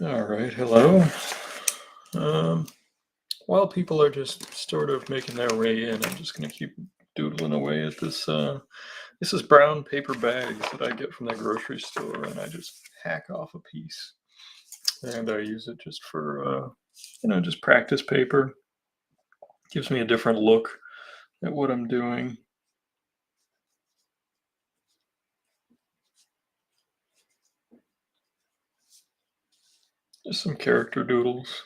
All right, hello. Um, while people are just sort of making their way in, I'm just gonna keep doodling away at this. This is brown paper bags that I get from the grocery store, and I just hack off a piece, and I use it just for, just practice paper. Gives me a different look at what I'm doing. Just some character doodles.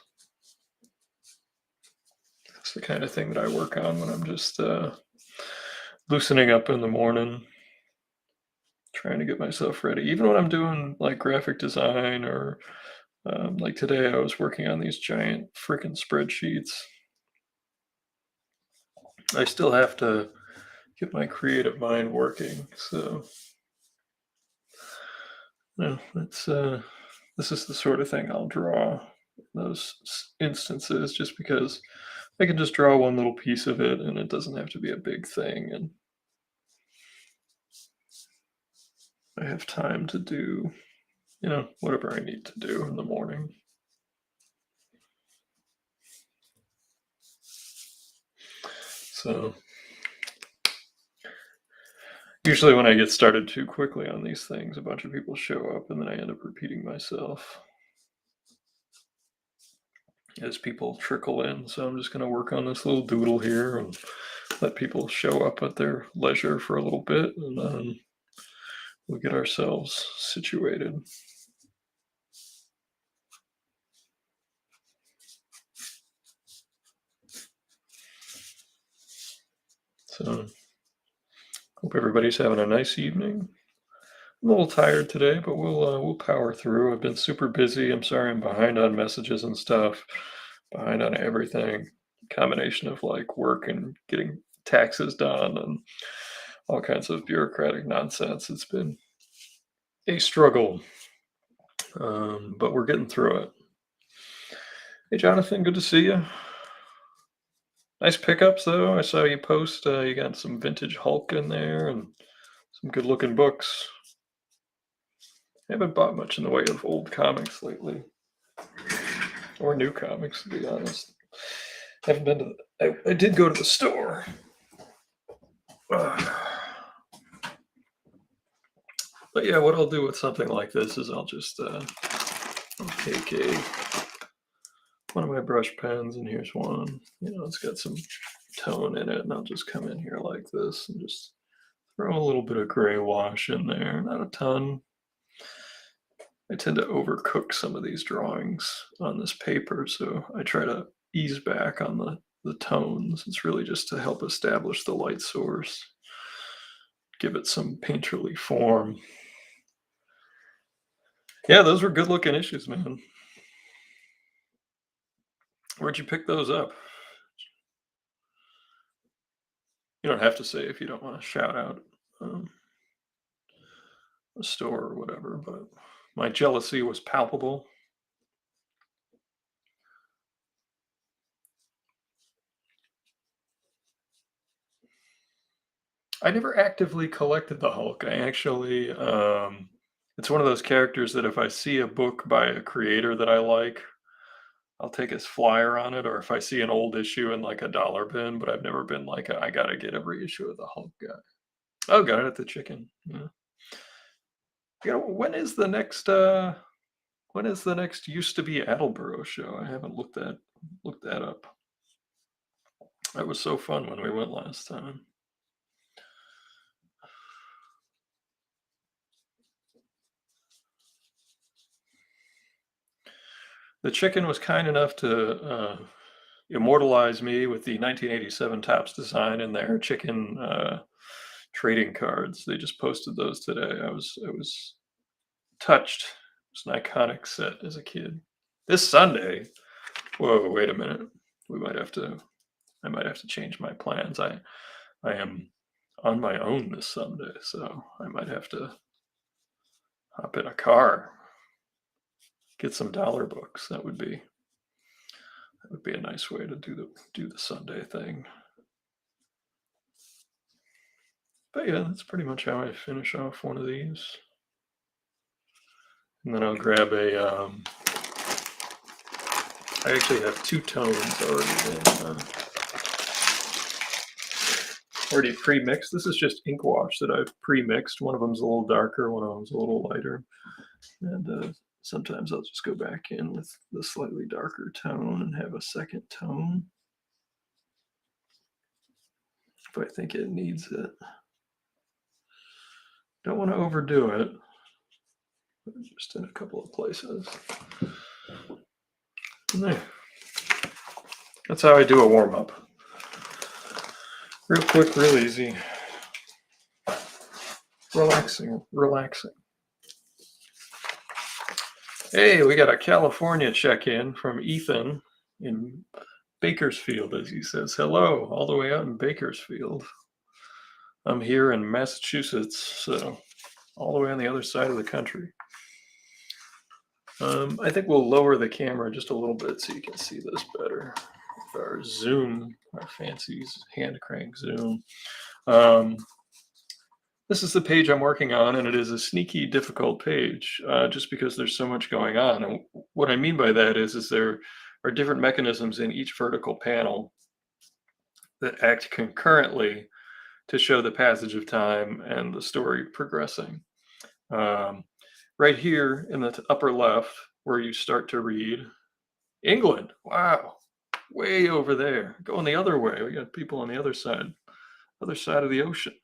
It's the kind of thing that I work on when I'm just loosening up in the morning, trying to get myself ready. Even when I'm doing like graphic design or like today, I was working on these giant freaking spreadsheets. I still have to get my creative mind working. So, it's this is the sort of thing I'll draw in those instances, just because I can just draw one little piece of it, and it doesn't have to be a big thing, and I have time to do whatever I need to do in the morning. So usually when I get started too quickly on these things, a bunch of people show up, and then I end up repeating myself as people trickle in. So I'm just going to work on this little doodle here and let people show up at their leisure for a little bit, and then we'll get ourselves situated. So hope everybody's having a nice evening. I'm a little tired today, but we'll power through. I've been super busy. I'm sorry I'm behind on messages and stuff, behind on everything. Combination of like work and getting taxes done and all kinds of bureaucratic nonsense. It's been a struggle, but we're getting through it. Hey, Jonathan, good to see you. Nice pickups, though. I saw you post. You got some vintage Hulk in there and some good-looking books. I haven't bought much in the way of old comics lately, or new comics, to be honest. Haven't been to. I did go to the store. But yeah, what I'll do with something like this is I'll just I'll take one of my brush pens, and here's one. It's got some tone in it, and I'll just come in here like this and just throw a little bit of gray wash in there. Not a ton. I tend to overcook some of these drawings on this paper, so I try to ease back on the tones. It's really just to help establish the light source, give it some painterly form. Yeah, those were good looking issues, man. Where'd you pick those up? You don't have to say if you don't want to shout out um, a store or whatever, but my jealousy was palpable. I never actively collected the Hulk. I actually, it's one of those characters that if I see a book by a creator that I like, I'll take his flyer on it, or if I see an old issue in like a dollar bin, but I've never been like, I gotta get every issue of the Hulk guy. Oh, got it at the chicken. Yeah. When is the next used to be Attleboro show? I haven't looked that up. That was so fun when we went last time. The chicken was kind enough to immortalize me with the 1987 Topps design in their chicken trading cards. They just posted those today. I was touched. It's an iconic set as a kid. This Sunday. Whoa, wait a minute. We might have to. I might have to change my plans. I am on my own this Sunday, so I might have to hop in a car, get some dollar books. That would be a nice way to do the Sunday thing. But yeah, that's pretty much how I finish off one of these. And then I'll grab I actually have 2 tones already pre-mixed. This is just ink wash that I've pre-mixed. One of them's a little darker, one of them's a little lighter. And sometimes I'll just go back in with the slightly darker tone and have a second tone if I think it needs it. Don't want to overdo it, just in a couple of places. And there. That's how I do a warm-up. Real quick, real easy. Relaxing. Hey, we got a California check-in from Ethan in Bakersfield, as he says. Hello, all the way out in Bakersfield. I'm here in Massachusetts, so all the way on the other side of the country. I think we'll lower the camera just a little bit so you can see this better. With our zoom, our fancy hand crank zoom. This is the page I'm working on, and it is a sneaky, difficult page, just because there's so much going on. And what I mean by that is there are different mechanisms in each vertical panel that act concurrently to show the passage of time and the story progressing. Right here in the upper left, where you start to read, England, wow, way over there. Going the other way, we got people on the other side of the ocean.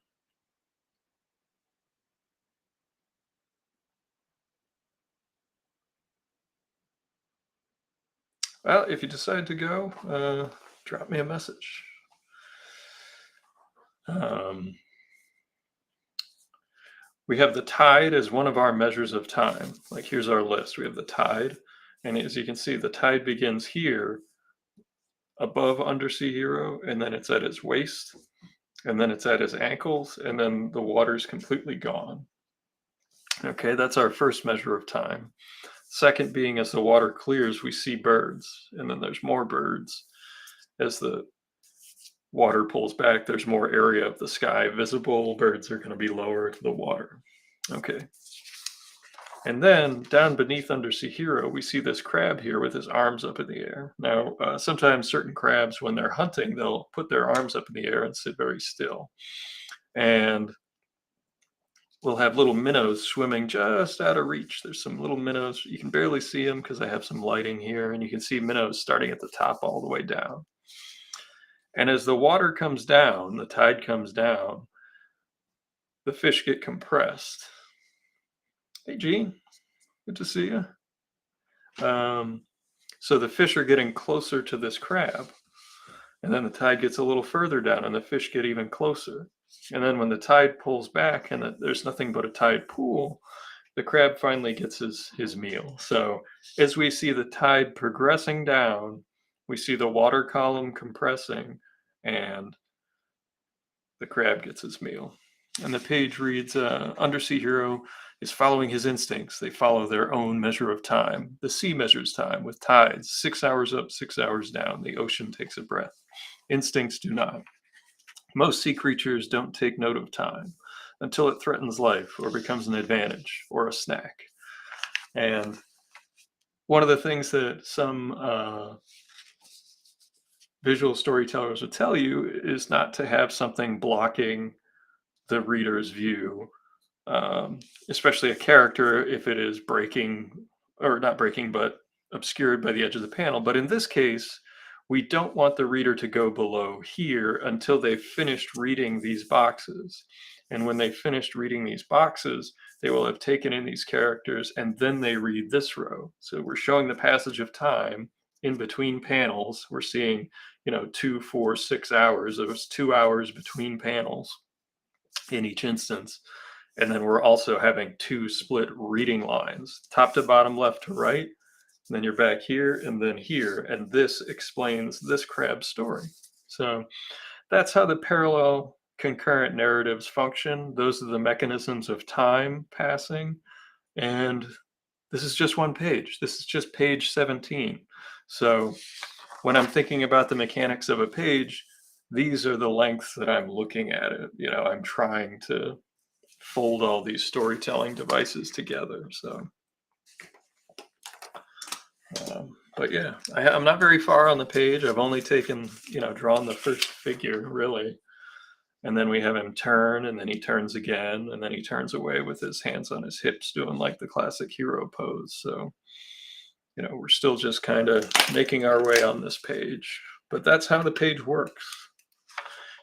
Well, if you decide to go, drop me a message. We have the tide as one of our measures of time. Like here's our list. We have the tide, and as you can see, the tide begins here above Undersea Hero, and then it's at his waist, and then it's at his ankles, and then the water's completely gone. Okay, that's our first measure of time. Second being, as the water clears, we see birds, and then there's more birds. As the water pulls back, there's more area of the sky visible. Birds are going to be lower to the water. Okay. And then down beneath Undersea Hero, we see this crab here with his arms up in the air. Now, sometimes certain crabs, when they're hunting, they'll put their arms up in the air and sit very still. And we'll have little minnows swimming just out of reach. There's some little minnows. You can barely see them because I have some lighting here, and you can see minnows starting at the top all the way down. And as the water comes down, the tide comes down, the fish get compressed. Hey, Gene, good to see you. So the fish are getting closer to this crab, and then the tide gets a little further down, and the fish get even closer. And then when the tide pulls back and there's nothing but a tide pool, the crab finally gets his meal. So as we see the tide progressing down, we see the water column compressing, and the crab gets his meal. And the page reads, Undersea Hero is following his instincts. They follow their own measure of time. The sea measures time with tides, 6 hours up, 6 hours down. The ocean takes a breath. Instincts do not. Most sea creatures don't take note of time until it threatens life or becomes an advantage or a snack. And one of the things that some visual storytellers would tell you is not to have something blocking the reader's view, especially a character if it is breaking, or not breaking, but obscured by the edge of the panel. But in this case, we don't want the reader to go below here until they've finished reading these boxes. And when they've finished reading these boxes, they will have taken in these characters, and then they read this row. So we're showing the passage of time in between panels. We're seeing, 2, 4, 6 hours. There was 2 hours between panels in each instance. And then we're also having 2 split reading lines, top to bottom, left to right. And then you're back here and then here. And this explains this crab story. So that's how the parallel concurrent narratives function. Those are the mechanisms of time passing. And this is just one page. This is just page 17. So when I'm thinking about the mechanics of a page, these are the lengths that I'm looking at it. I'm trying to fold all these storytelling devices together. So But yeah, I'm not very far on the page. I've only taken, drawn the first figure really. And then we have him turn, and then he turns again, and then he turns away with his hands on his hips, doing like the classic hero pose. So, we're still just kind of making our way on this page. But that's how the page works.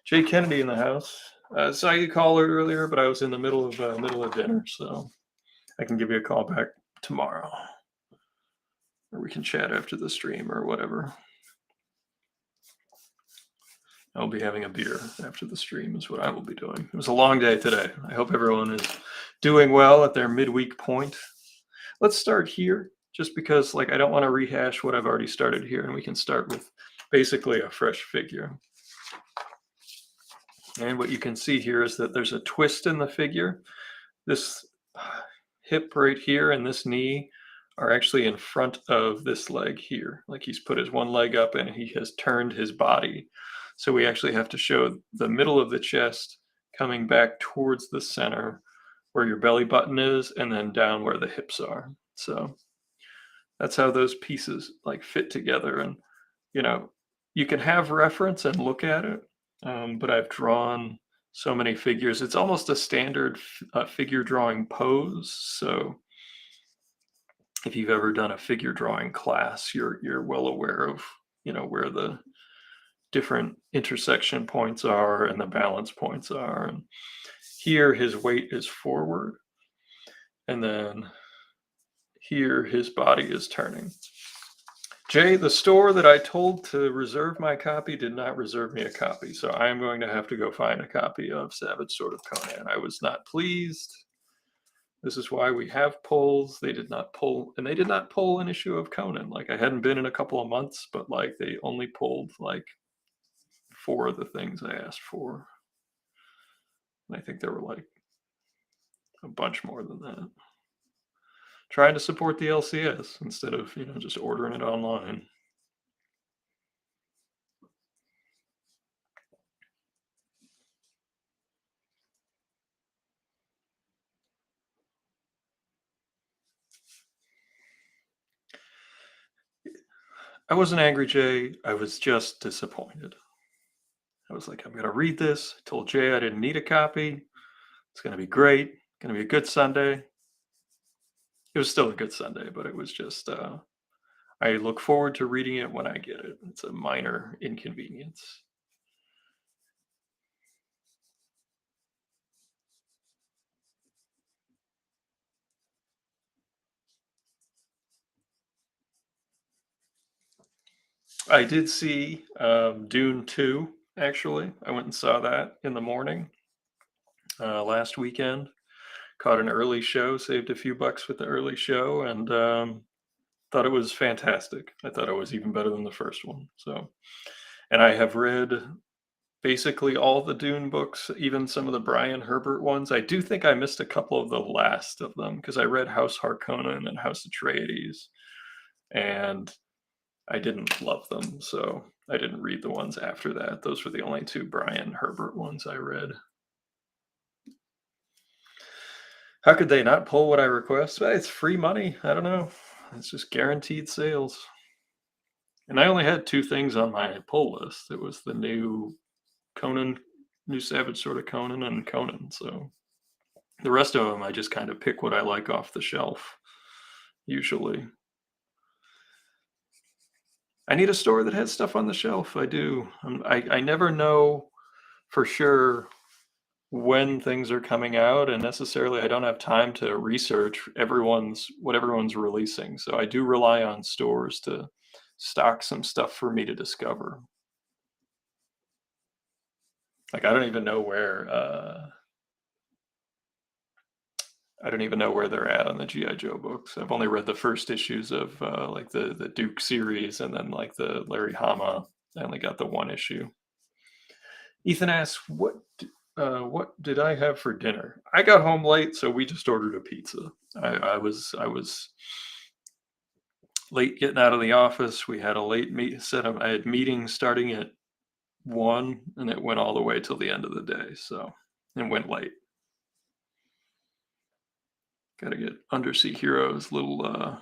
Jay Kennedy in the house. Saw you call earlier, but I was in the middle of dinner, so I can give you a call back tomorrow, or we can chat after the stream or whatever. I'll be having a beer after the stream is what I will be doing. It was a long day today. I hope everyone is doing well at their midweek point. Let's start here, just because I don't want to rehash what I've already started here, and we can start with basically a fresh figure. And what you can see here is that there's a twist in the figure. This hip right here and this knee are actually in front of this leg here. Like he's put his one leg up and he has turned his body. So we actually have to show the middle of the chest coming back towards the center where your belly button is, and then down where the hips are. So that's how those pieces fit together. And you can have reference and look at it, but I've drawn so many figures. It's almost a standard figure drawing pose. So if you've ever done a figure drawing class, you're well aware of where the different intersection points are and the balance points are. And here his weight is forward, and then here his body is turning. Jay, the store that I told to reserve my copy did not reserve me a copy, so I am going to have to go find a copy of Savage Sword of Conan. I was not pleased. This is why we have polls. They did not pull, and they did not pull an issue of Conan. I hadn't been in a couple of months, but they only pulled 4 of the things I asked for. And I think there were a bunch more than that. Trying to support the LCS instead of just ordering it online. I wasn't angry, Jay. I was just disappointed. I was like, I'm going to read this. I told Jay I didn't need a copy. It's going to be great. Going to be a good Sunday. It was still a good Sunday, but it was just, I look forward to reading it when I get it. It's a minor inconvenience. I did see Dune 2, actually. I went and saw that in the morning last weekend. Caught an early show, saved a few bucks with the early show, and thought it was fantastic. I thought it was even better than the first one. So, and I have read basically all the Dune books, even some of the Brian Herbert ones. I do think I missed a couple of the last of them because I read House Harkonnen and House Atreides, and I didn't love them, so I didn't read the ones after that. Those were the only 2 Brian Herbert ones I read. How could they not pull what I request? It's free money. I don't know. It's just guaranteed sales. And I only had 2 things on my pull list. It was the new Conan, new Savage Sword of Conan, and Conan. So the rest of them, I just kind of pick what I like off the shelf, usually. I need a store that has stuff on the shelf. I do. I never know for sure when things are coming out, and necessarily I don't have time to research what everyone's releasing. So I do rely on stores to stock some stuff for me to discover. I don't even know where they're at on the GI Joe books. I've only read the first issues of the Duke series, and then the Larry Hama. I only got the 1 issue. Ethan asks, what did I have for dinner? I got home late, so we just ordered a pizza. I was late getting out of the office. We had a late I had meetings starting at 1, and it went all the way till the end of the day. So, and went late. Got to get Undersea Hero's little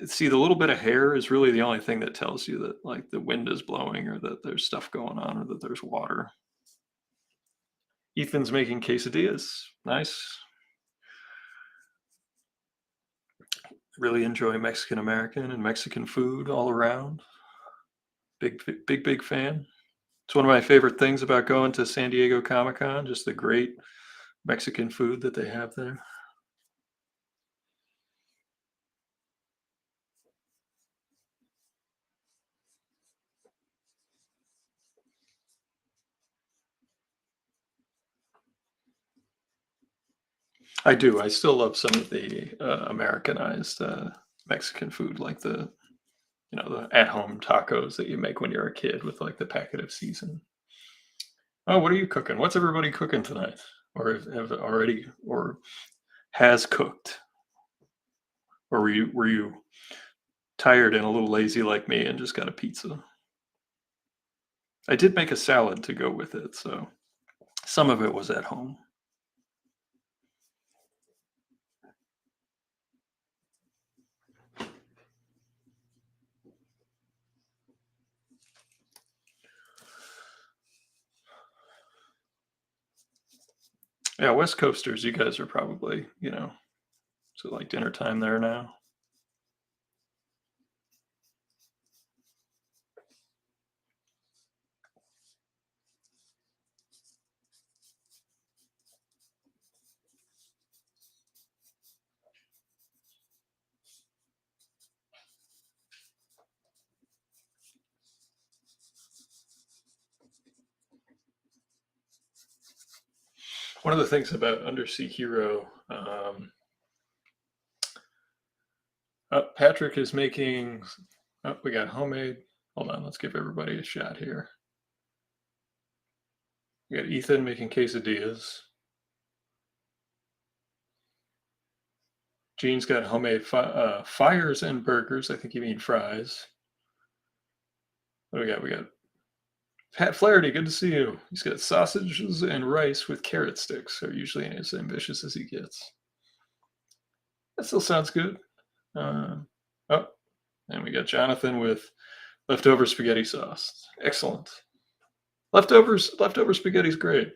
See, the little bit of hair is really the only thing that tells you that, like, the wind is blowing or that there's stuff going on or that there's water. Ethan's making quesadillas. Nice. Really enjoy Mexican American and Mexican food all around. Big fan. It's one of my favorite things about going to San Diego Comic-Con, just the great Mexican food that they have there. I do. I still love some of the Americanized Mexican food, like the at-home tacos that you make when you're a kid with like the packet of season. Oh, what are you cooking? What's everybody cooking tonight? Or have already or has cooked? Or were you tired and a little lazy like me and just got a pizza? I did make a salad to go with it, so some of it was at home. Yeah, West Coasters, you guys are probably, is it like dinner time there now? One of the things about Undersea Hero, Patrick is making. Oh, we got homemade. Hold on, let's give everybody a shot here. We got Ethan making quesadillas. Gene's got homemade fires and burgers. I think you mean fries. What do we got? We got Pat Flaherty. Good to see you. He's got sausages and rice with carrot sticks. Are usually as ambitious as he gets. That still sounds good. Oh, and we got Jonathan with leftover spaghetti sauce. Excellent. Leftover spaghetti's great.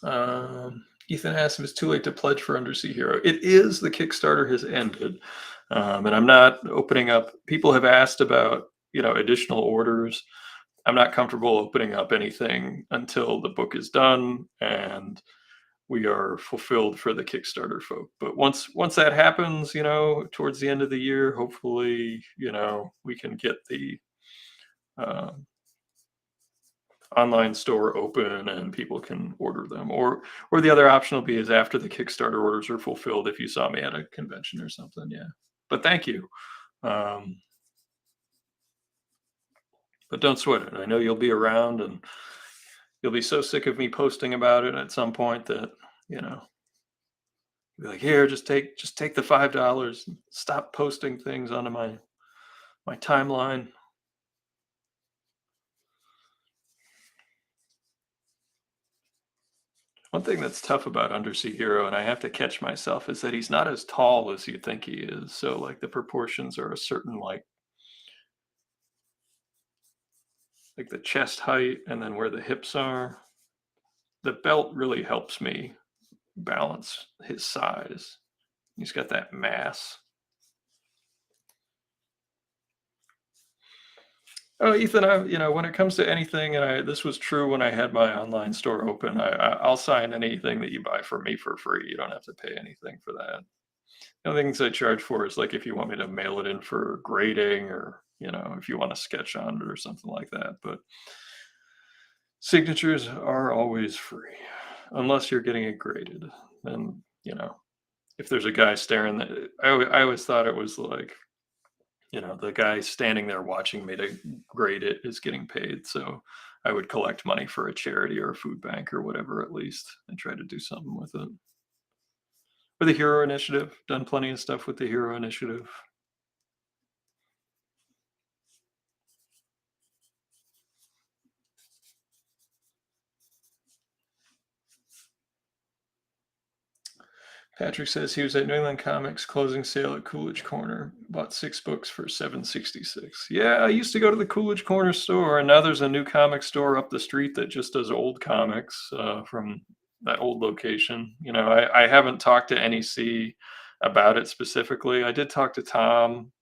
Ethan asked if it's too late to pledge for Undersea Hero. It is. The Kickstarter has ended, and I'm not opening up. People have asked about additional orders. I'm not comfortable opening up anything until the book is done and we are fulfilled for the Kickstarter folk. But once that happens, towards the end of the year, hopefully, we can get the uh, online store open and people can order them. Or the other option will be is after the Kickstarter orders are fulfilled, if you saw me at a convention or something. Yeah. But thank you. Um, but don't sweat it. I know you'll be around and you'll be so sick of me posting about it at some point that, you know, be like, here, just take the $5. Stop posting things onto my timeline. One thing that's tough about Undersea Hero, and I have to catch myself, is that he's not as tall as you think he is. So like the proportions are a certain like the chest height and then where the hips are. The belt really helps me balance his size. He's got that mass. Oh, Ethan, when it comes to anything, and this was true when I had my online store open, I'll sign anything that you buy from me for free. You don't have to pay anything for that. The only things I charge for is like if you want me to mail it in for grading or, if you want to sketch on it or something like that. But signatures are always free unless you're getting it graded. And, if there's a guy staring I always thought it was like, the guy standing there watching me to grade it is getting paid. So I would collect money for a charity or a food bank or whatever, at least, and try to do something with it. Or the Hero Initiative, done plenty of stuff with the Hero Initiative. Patrick says he was at New England Comics closing sale at Coolidge Corner. Bought 6 books for $7.66. Yeah, I used to go to the Coolidge Corner store, and now there's a new comic store up the street that just does old comics from that old location. I haven't talked to NEC about it specifically. I did talk to Tom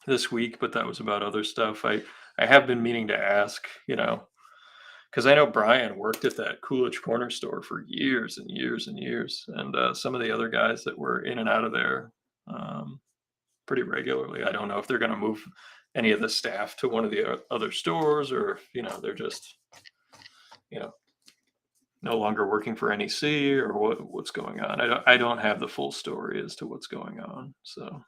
this week, but that was about other stuff. I have been meaning to ask, because I know Brian worked at that Coolidge Corner store for years and years and years, and some of the other guys that were in and out of there um, pretty regularly. I don't know if they're going to move any of the staff to one of the other stores, or if they're just you know no longer working for NEC, or what's going on. I don't have the full story as to what's going on. So,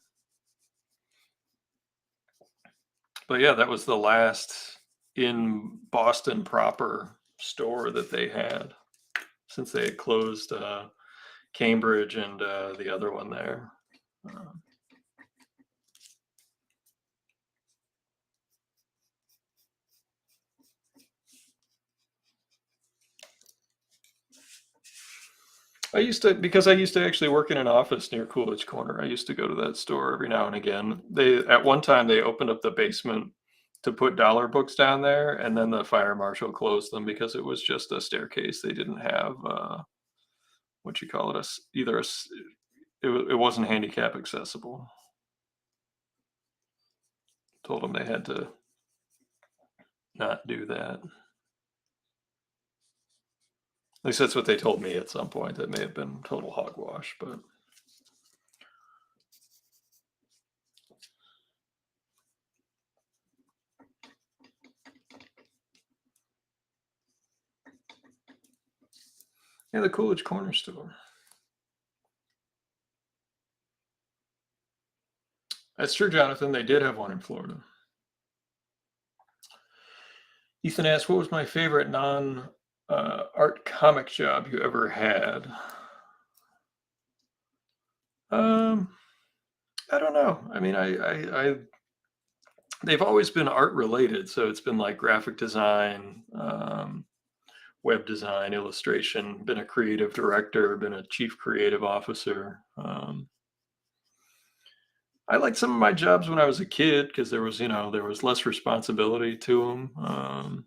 but yeah, that was the last in Boston proper store that they had, since they had closed Cambridge and the other one there. Um, because I used to actually work in an office near Coolidge Corner. I used to go to that store every now and again. At one time they opened up the basement to put dollar books down there, and then the fire marshal closed them because it was just a staircase. They didn't have what you call it, it wasn't handicap accessible. Told them they had to not do that. At least that's what they told me at some point. That may have been total hogwash, but yeah, the Coolidge Corner store. That's true, Jonathan. They did have one in Florida. Ethan asked, "What was my favorite non art comic job you ever had?" Um, I don't know. I mean, they've always been art related, so it's been like graphic design, web design, illustration. Been a creative director, been a chief creative officer. I liked some of my jobs when I was a kid because there was less responsibility to them.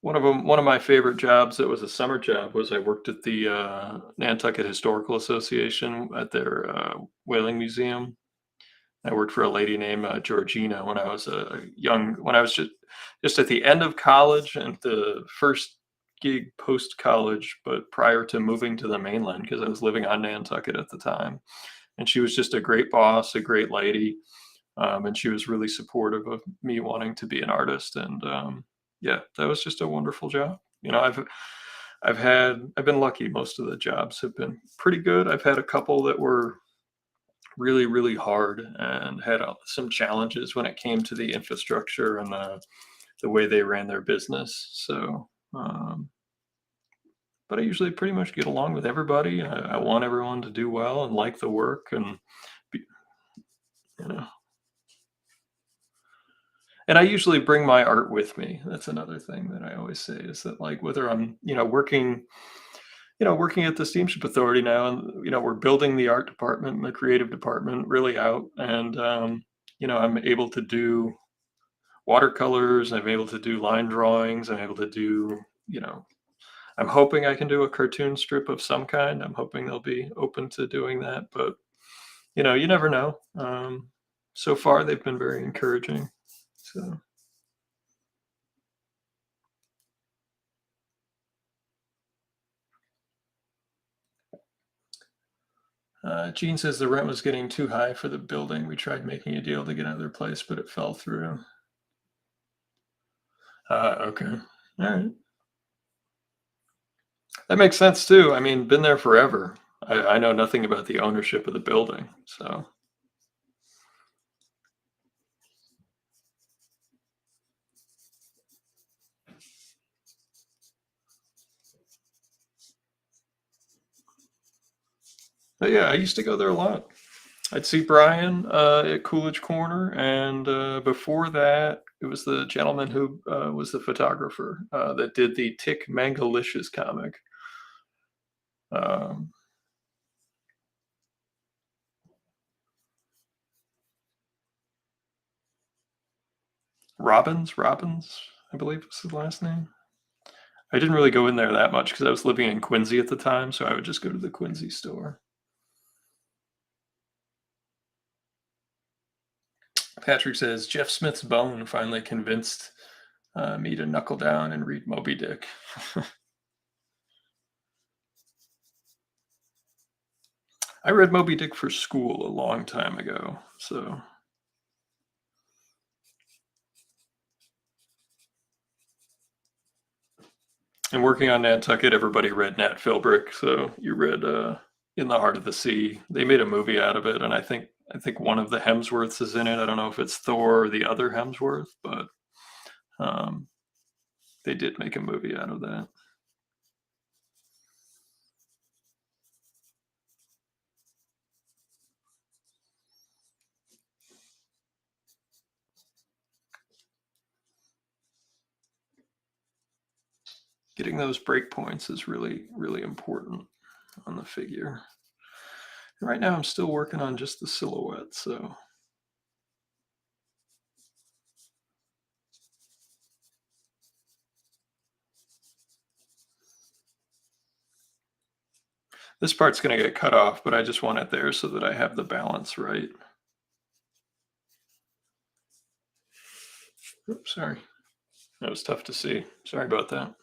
One of my favorite jobs that was a summer job was I worked at the Nantucket Historical Association at their whaling museum. I worked for a lady named Georgina when I was when I was just at the end of college and the first gig post college, but prior to moving to the mainland because I was living on Nantucket at the time. And she was just a great boss, a great lady, and she was really supportive of me wanting to be an artist. And yeah, that was just a wonderful job. I've been lucky. Most of the jobs have been pretty good. I've had a couple that were really, really hard and had some challenges when it came to the infrastructure and the way they ran their business. So, but I usually pretty much get along with everybody. I want everyone to do well and like the work, and be, you know. And I usually bring my art with me. That's another thing that I always say is that, like, whether I'm working at the Steamship Authority now, and we're building the art department and the creative department really out, and I'm able to do watercolors. I'm able to do line drawings. I'm able to do you know I'm hoping I can do a cartoon strip of some kind. I'm hoping they'll be open to doing that, but you never know. So far, they've been very encouraging. So, Gene says the rent was getting too high for the building. We tried making a deal to get another place, but it fell through. Okay. All right. That makes sense too. I mean, been there forever. I know nothing about the ownership of the building, so. But yeah, I used to go there a lot. I'd see Brian at Coolidge Corner, and before that, it was the gentleman who was the photographer that did the Tick Mangalicious comic. Robbins, I believe was his last name. I didn't really go in there that much because I was living in Quincy at the time, so I would just go to the Quincy store. Patrick says Jeff Smith's bone finally convinced me to knuckle down and read Moby Dick. I read Moby Dick for school a long time ago, so. And working on Nantucket, everybody read Nat Philbrick, so you read In the Heart of the Sea. They made a movie out of it, and I think one of the Hemsworths is in it. I don't know if it's Thor or the other Hemsworth, but um, they did make a movie out of that. Getting those breakpoints is really, really important on the figure. And right now I'm still working on just the silhouette, so. This part's going to get cut off, but I just want it there so that I have the balance right. Oops, sorry. That was tough to see. Sorry about that.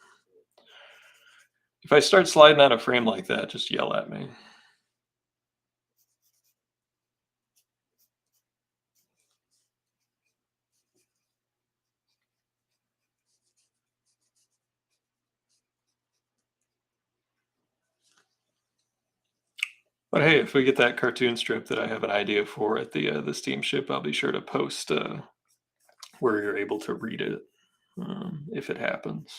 If I start sliding out of frame like that, just yell at me. But hey, if we get that cartoon strip that I have an idea for at the steamship, I'll be sure to post where you're able to read it if it happens.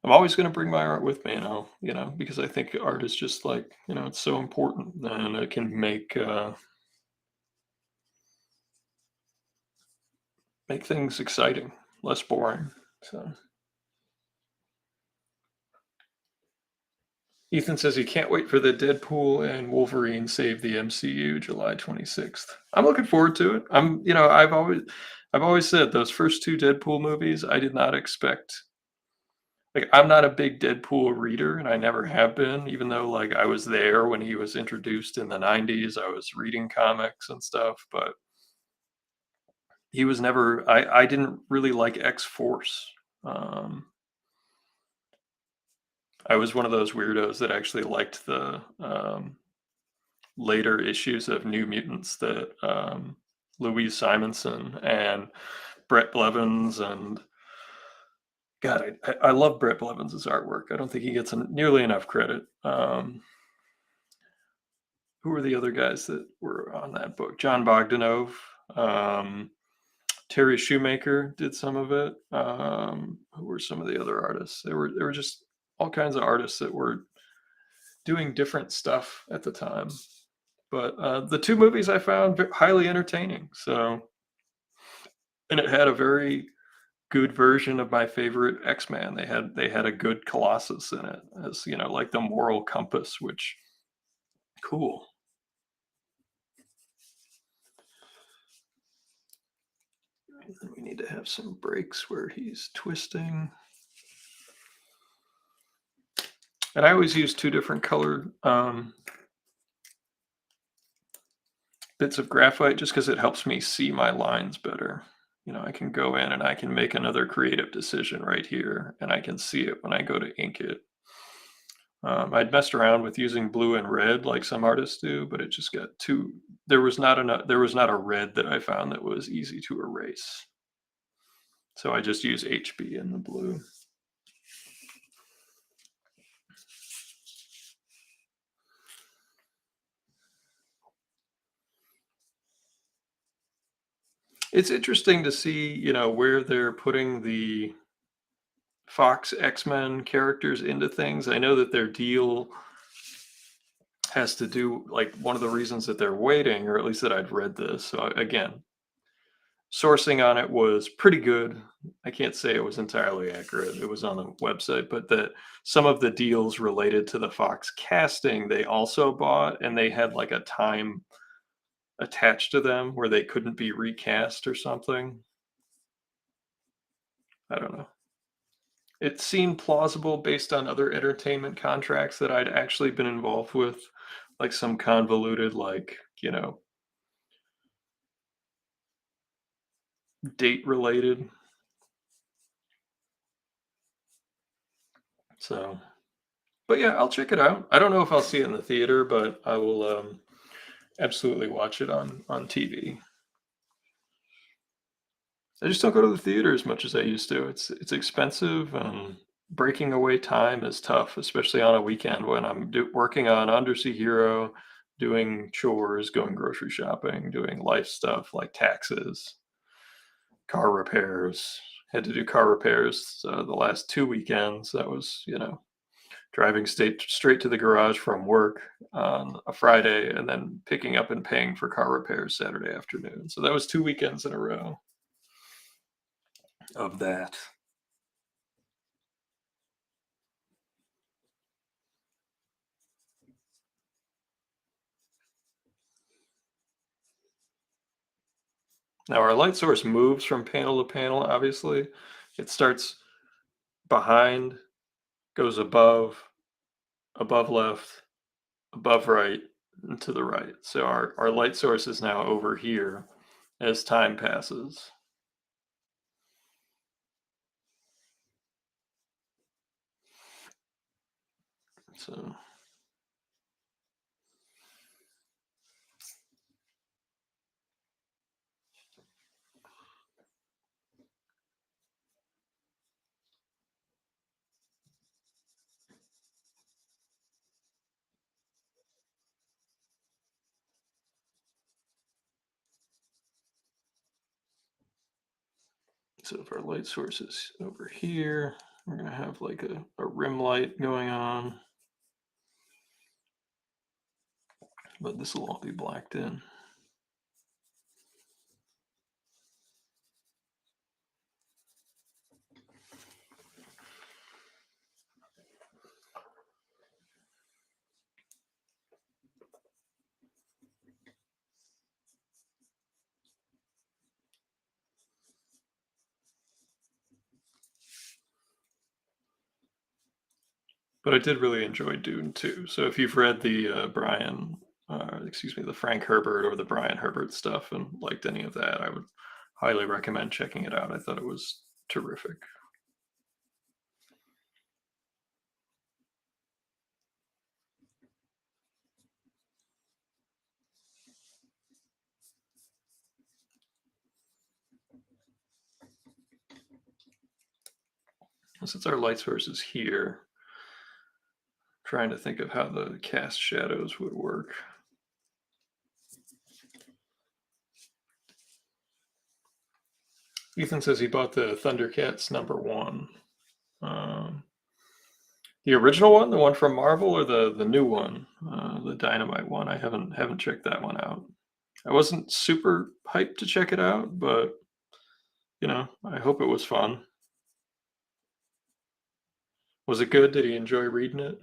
I'm always going to bring my art with me, because I think art is just like, it's so important and it can make things exciting, less boring. So Ethan says he can't wait for the Deadpool and Wolverine Save the MCU July 26th. I'm looking forward to it. I've always said those first two Deadpool movies, I did not expect. Like, I'm not a big Deadpool reader, and I never have been, even though like I was there when he was introduced in the 90s. I was reading comics and stuff, but he was never. I didn't really like X Force. Um, I was one of those weirdos that actually liked the later issues of New Mutants that Louise Simonson and Brett Blevins and God, I love Brett Blevins' artwork. I don't think he gets nearly enough credit. Who were the other guys that were on that book? John Bogdanove, Terry Shoemaker did some of it. Who were some of the other artists? There were just all kinds of artists that were doing different stuff at the time. But the two movies I found highly entertaining. So, and it had a very good version of my favorite X-Man. They had a good Colossus in it, as like the moral compass, which cool. We need to have some breaks where he's twisting. And I always use two different colored bits of graphite just because it helps me see my lines better. I can go in and I can make another creative decision right here, and I can see it when I go to ink it. I'd messed around with using blue and red like some artists do, but it just got too. There was not a red that I found that was easy to erase. So I just use HB in the blue. It's interesting to see, where they're putting the Fox X-Men characters into things. I know that their deal has to do, like, one of the reasons that they're waiting, or at least that I'd read this. So again, sourcing on it was pretty good. I can't say it was entirely accurate. It was on the website, but that some of the deals related to the Fox casting they also bought, and they had like a time attached to them where they couldn't be recast or something. I don't know. It seemed plausible based on other entertainment contracts that I'd actually been involved with, like some convoluted, like, date related. So, but yeah, I'll check it out. I don't know if I'll see it in the theater, but I will absolutely watch it on TV. I just don't go to the theater as much as I used to. It's expensive, and breaking away time is tough, especially on a weekend when I'm working on Undersea Hero, doing chores, going grocery shopping, doing life stuff like taxes, car repairs. Had to do car repairs the last 2 weekends. That was, driving straight to the garage from work on a Friday and then picking up and paying for car repairs Saturday afternoon. So that was 2 weekends in a row of that. Now our light source moves from panel to panel, obviously. It starts behind, goes above left, above right, and to the right. So our light source is now over here as time passes. So if our light source is over here, we're gonna have like a rim light going on, but this will all be blacked in. But I did really enjoy Dune too. So if you've read the the Frank Herbert or the Brian Herbert stuff and liked any of that, I would highly recommend checking it out. I thought it was terrific. Since our light source is here, trying to think of how the cast shadows would work. Ethan says he bought the Thundercats #1. Um, the original one, the one from Marvel, or the new one, the Dynamite one. I haven't checked that one out. I wasn't super hyped to check it out, but I hope it was fun. Was it good? Did he enjoy reading it?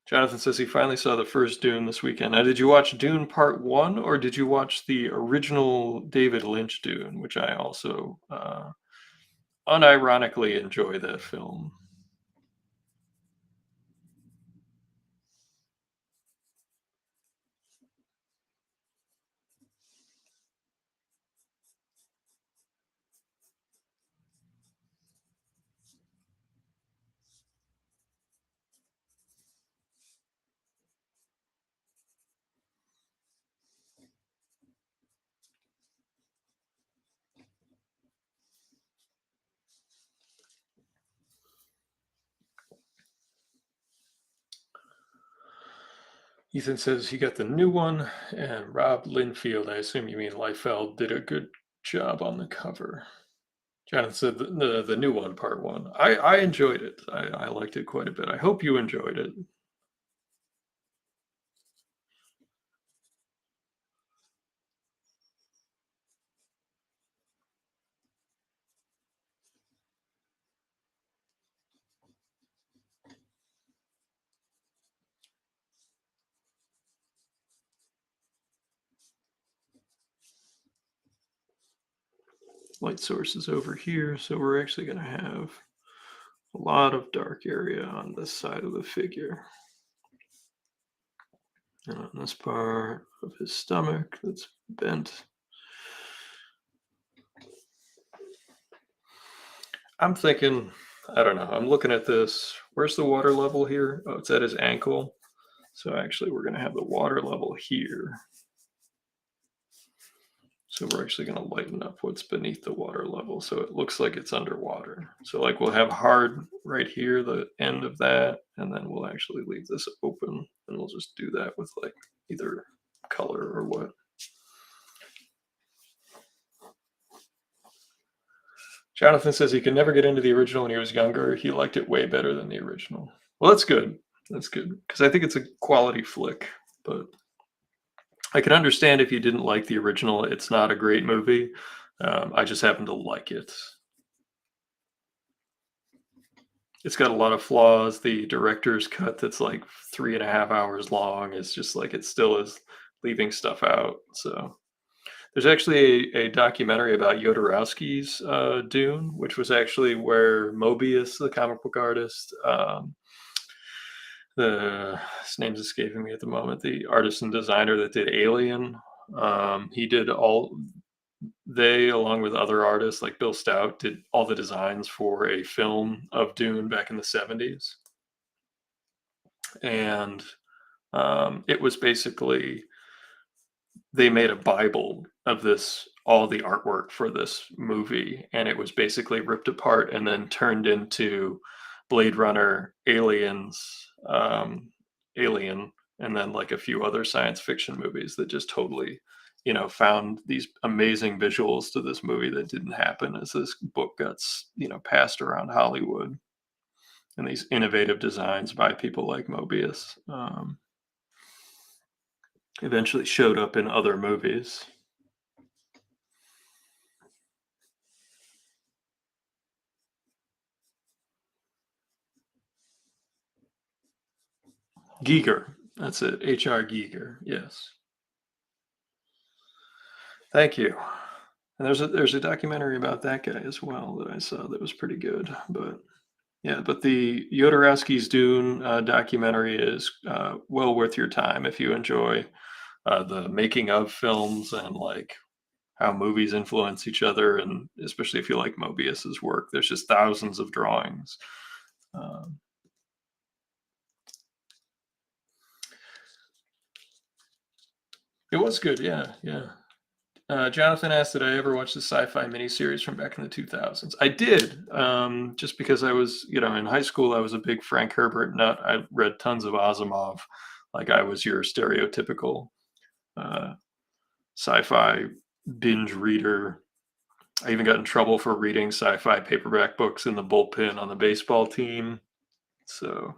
Jonathan says he finally saw the first Dune this weekend. Now, did you watch Dune Part 1 or did you watch the original David Lynch Dune, which I also unironically enjoy that film? Ethan says he got the new one, and Rob Linfield, I assume you mean Liefeld, did a good job on the cover. Jonathan said the new one, Part 1. I enjoyed it. I liked it quite a bit. I hope you enjoyed it. Light source is over here, so we're actually going to have a lot of dark area on this side of the figure. And on this part of his stomach that's bent. I'm thinking, I don't know, I'm looking at this. Where's the water level here? Oh, it's at his ankle. So actually, we're going to have the water level here. So we're actually going to lighten up what's beneath the water level so it looks like it's underwater. So like we'll have hard right here, the end of that, and then we'll actually leave this open and we'll just do that with like either color or what. Jonathan says he could never get into the original when he was younger. He liked it way better than the original. Well, that's good. That's good because I think it's a quality flick, but I can understand if you didn't like the original. It's not a great movie. I just happen to like it. It's got a lot of flaws. The director's cut that's like 3.5 hours long is just like it still is leaving stuff out. So there's actually a documentary about Jodorowsky's Dune, which was actually where Mobius, the comic book artist, his name's escaping me at the moment, the artist and designer that did Alien. He did all they, along with other artists like Bill Stout, did all the designs for a film of Dune back in the 70s. And it was basically, they made a Bible of this, all the artwork for this movie. And it was basically ripped apart and then turned into Blade Runner, Alien, and then like a few other science fiction movies that just totally, found these amazing visuals to this movie that didn't happen as this book got, passed around Hollywood, and these innovative designs by people like Mobius eventually showed up in other movies. Giger, that's it. H.R. Giger, yes. Thank you. And there's a documentary about that guy as well that I saw that was pretty good. But yeah, but the Jodorowsky's Dune documentary is well worth your time if you enjoy the making of films and like how movies influence each other, and especially if you like Mobius's work. There's just thousands of drawings. Um, it was good, yeah, yeah. Jonathan asked, did I ever watch the sci-fi miniseries from back in the 2000s? I did, just because I was, in high school, I was a big Frank Herbert nut. I read tons of Asimov. Like I was your stereotypical uh, sci-fi binge reader. I even got in trouble for reading sci-fi paperback books in the bullpen on the baseball team. So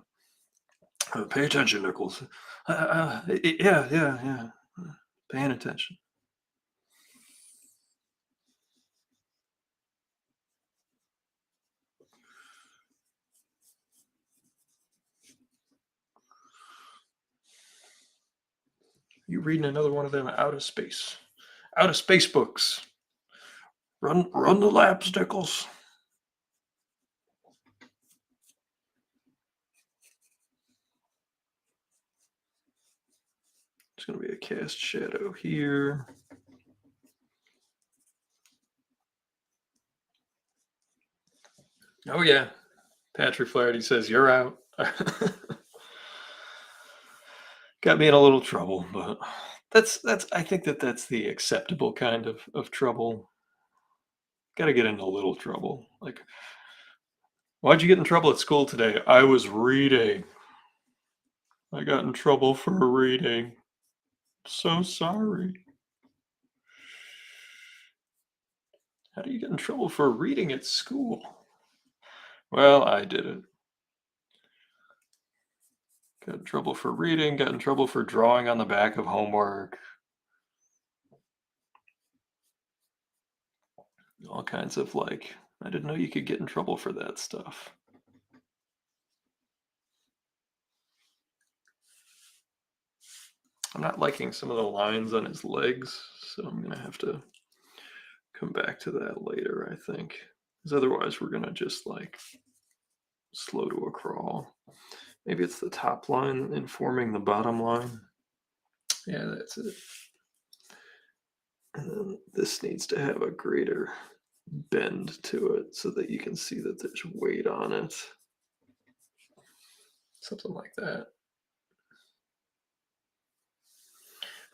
pay attention, Nichols. Yeah, yeah, yeah. Paying attention. You reading another one of them out of space books. Run the labs, Nichols. There's going to be a cast shadow here. Oh yeah, Patrick Flaherty says you're out. Got me in a little trouble, but that's. I think that's the acceptable kind of trouble. Got to get into a little trouble. Like, why'd you get in trouble at school today? I was reading. I got in trouble for reading. So sorry. How do you get in trouble for reading at school? Well, I did it. Got in trouble for reading, got in trouble for drawing on the back of homework. All kinds of like, I didn't know you could get in trouble for that stuff. I'm not liking some of the lines on his legs, so I'm gonna have to come back to that later, I think. Because otherwise we're gonna just like slow to a crawl. Maybe it's the top line informing the bottom line. Yeah, that's it. And then this needs to have a greater bend to it so that you can see that there's weight on it. Something like that.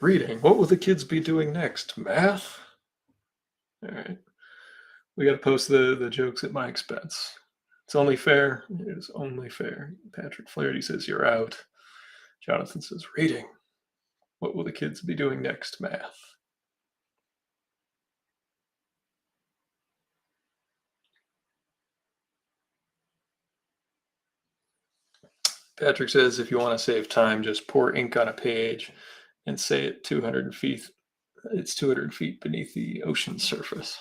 Reading. What will the kids be doing next? Math? All right. We got to post the jokes at my expense. It's only fair. It is only fair. Patrick Flaherty says you're out. Jonathan says reading. What will the kids be doing next? Math. Patrick says if you want to save time, just pour ink on a page and say it 200 feet. It's 200 feet beneath the ocean surface.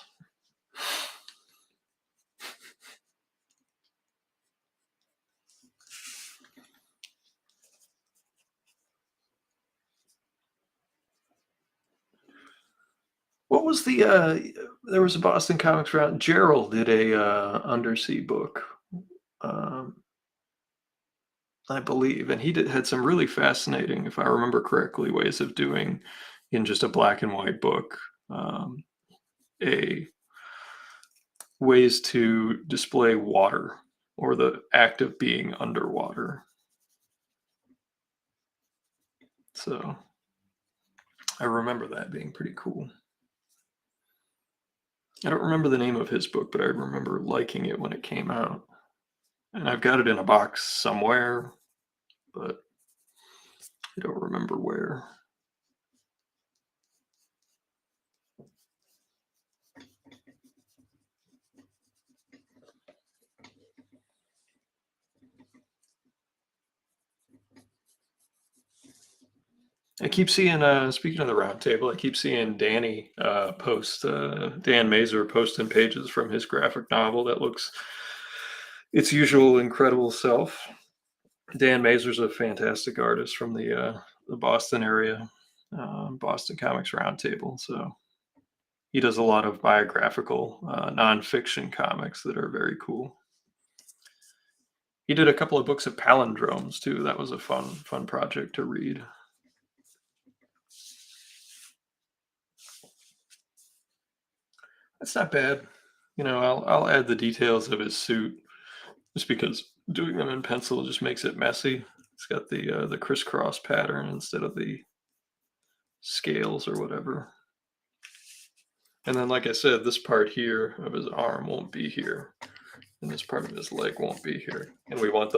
What was there was a Boston Comics round. Gerald did a undersea book, um, I believe, and had some really fascinating, if I remember correctly, ways of doing in just a black and white book, a ways to display water or the act of being underwater. So I remember that being pretty cool. I don't remember the name of his book, but I remember liking it when it came out. And I've got it in a box somewhere, but I don't remember where. I keep seeing, speaking of the round table, I keep seeing Danny Dan Mazer posting pages from his graphic novel that looks its usual incredible self. Dan Mazer's a fantastic artist from the Boston area, Boston Comics Roundtable. So he does a lot of biographical nonfiction comics that are very cool. He did a couple of books of palindromes too. That was a fun project to read. That's not bad. I'll add the details of his suit just because doing them in pencil just makes it messy. It's got the crisscross pattern instead of the scales or whatever. And then, like I said, this part here of his arm won't be here, and this part of his leg won't be here. And we want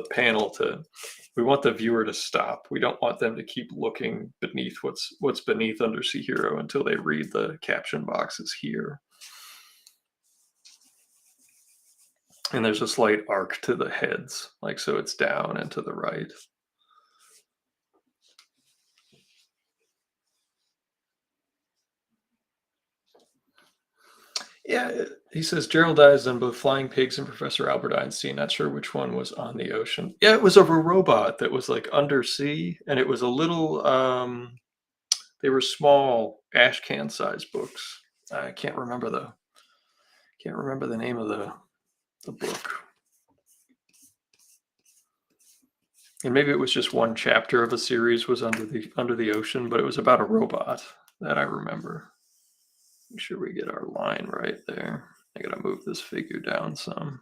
we want the viewer to stop. We don't want them to keep looking beneath what's beneath Undersea Hero until they read the caption boxes here. And there's a slight arc to the heads, like so it's down and to the right. Yeah, he says Gerald dies on both Flying Pigs and Professor Albert Einstein. Not sure which one was on the ocean. Yeah, it was of a robot that was like undersea, and it was a little. They were small ash can sized books. I can't remember the name of the book. And maybe it was just one chapter of a series was under the ocean, but it was about a robot that I remember. Make sure we get our line right there. I gotta move this figure down some.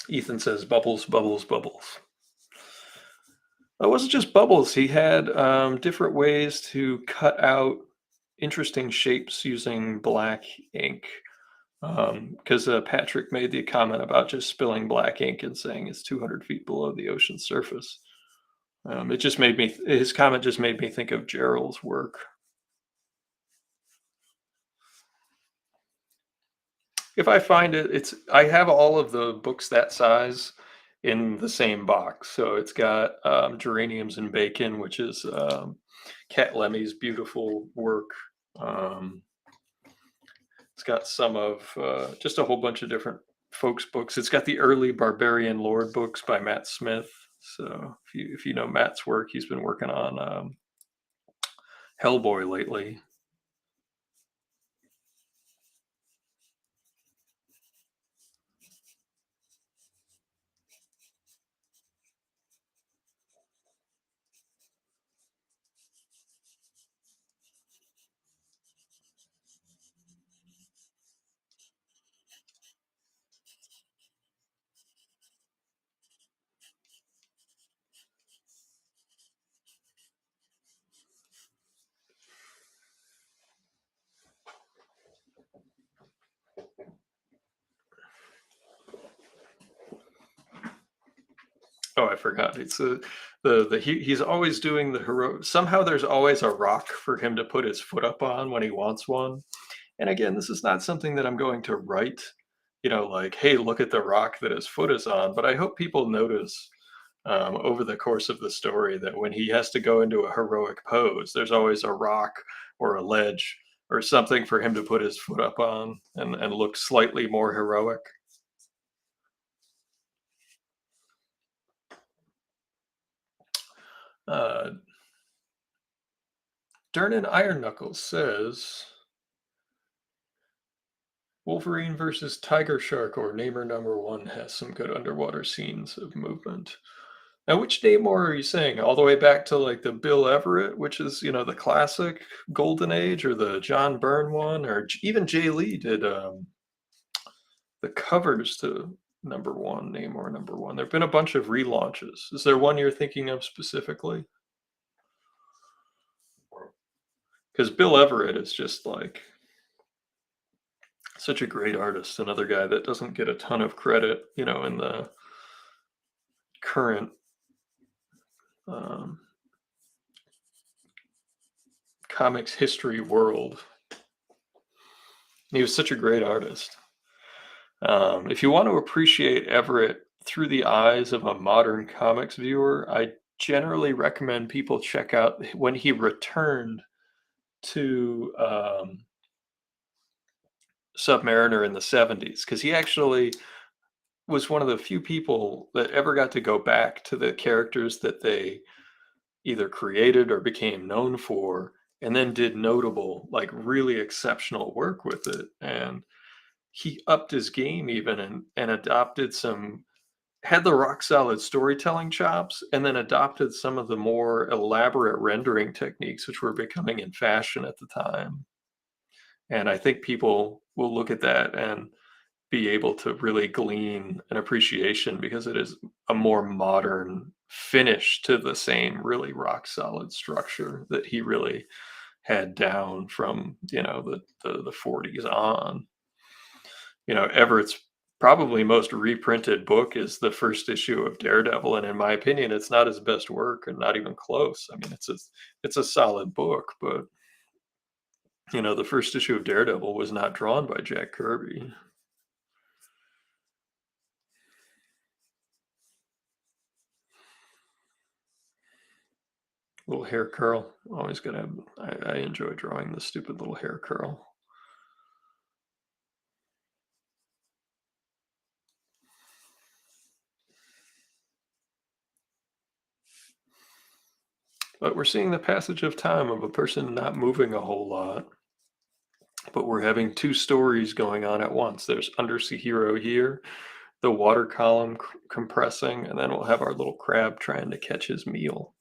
Ethan says bubbles, bubbles, bubbles. It wasn't just bubbles. He had different ways to cut out interesting shapes using black ink. Because Patrick made the comment about just spilling black ink and saying it's 200 feet below the ocean surface. His comment just made me think of Gerald's work. If I find it, I have all of the books that size in the same box. So it's got Geraniums and Bacon, which is Kat Lemmy's beautiful work. It's got some of just a whole bunch of different folks books. It's got the early Barbarian Lord books by Matt Smith. So if you know Matt's work, he's been working on Hellboy lately. Oh, I forgot. It's he's always doing the hero. Somehow there's always a rock for him to put his foot up on when he wants one. And again, this is not something that I'm going to write, like, hey, look at the rock that his foot is on. But I hope people notice over the course of the story that when he has to go into a heroic pose, there's always a rock or a ledge or something for him to put his foot up on and look slightly more heroic. Uh, Dernan Iron Knuckles says Wolverine versus Tiger Shark or Namor number one has some good underwater scenes of movement. Now, which Namor are you saying? All the way back to like the Bill Everett, which is, the classic Golden Age, or the John Byrne one, or even Jay Lee did the covers to number one, Namor number one. There have been a bunch of relaunches. Is there one you're thinking of specifically? Because Bill Everett is just like such a great artist. Another guy that doesn't get a ton of credit, in the current um, comics history world. He was such a great artist. If you want to appreciate Everett through the eyes of a modern comics viewer, I generally recommend people check out when he returned to Submariner in the 70s, because he actually was one of the few people that ever got to go back to the characters that they either created or became known for, and then did notable, like really exceptional work with it. And he upped his game even and adopted some had the rock solid storytelling chops, and then adopted some of the more elaborate rendering techniques which were becoming in fashion at the time. And I think people will look at that and be able to really glean an appreciation, because it is a more modern finish to the same really rock solid structure that he really had down from the 40s on. Everett's probably most reprinted book is the first issue of Daredevil, and in my opinion, it's not his best work, and not even close. I mean, it's a solid book, but the first issue of Daredevil was not drawn by Jack Kirby. Little hair curl, always gonna have. I enjoy drawing the stupid little hair curl. But we're seeing the passage of time of a person not moving a whole lot, but we're having two stories going on at once. There's Undersea Hero here, the water column compressing, and then we'll have our little crab trying to catch his meal.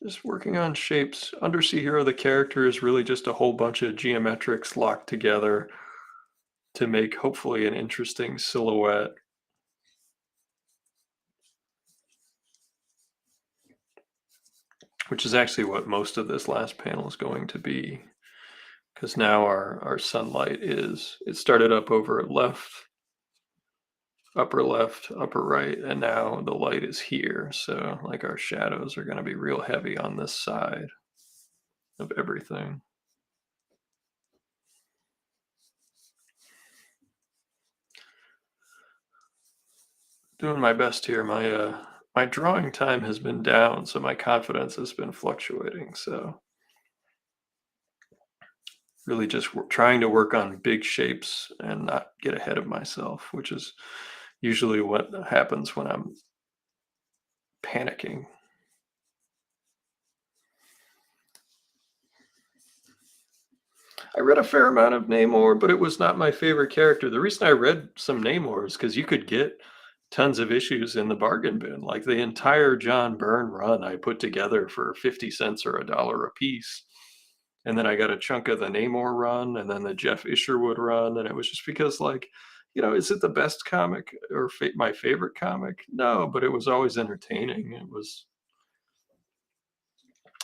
Just working on shapes. Undersea Hero, the character, is really just a whole bunch of geometrics locked together to make hopefully an interesting silhouette. Which is actually what most of this last panel is going to be. Because now our sunlight it started up over left, upper right, and now the light is here. So like our shadows are going to be real heavy on this side of everything. Doing my best here. My drawing time has been down, so my confidence has been fluctuating. So Really just trying to work on big shapes and not get ahead of myself, which is usually what happens when I'm panicking. I read a fair amount of Namor, but it was not my favorite character. The reason I read some Namor is because you could get tons of issues in the bargain bin. Like the entire John Byrne run I put together for 50 cents or $1 a piece. And then I got a chunk of the Namor run and then the Jeff Isherwood run. And it was just because, like, is it the best comic or my favorite comic? No, but it was always entertaining. It was,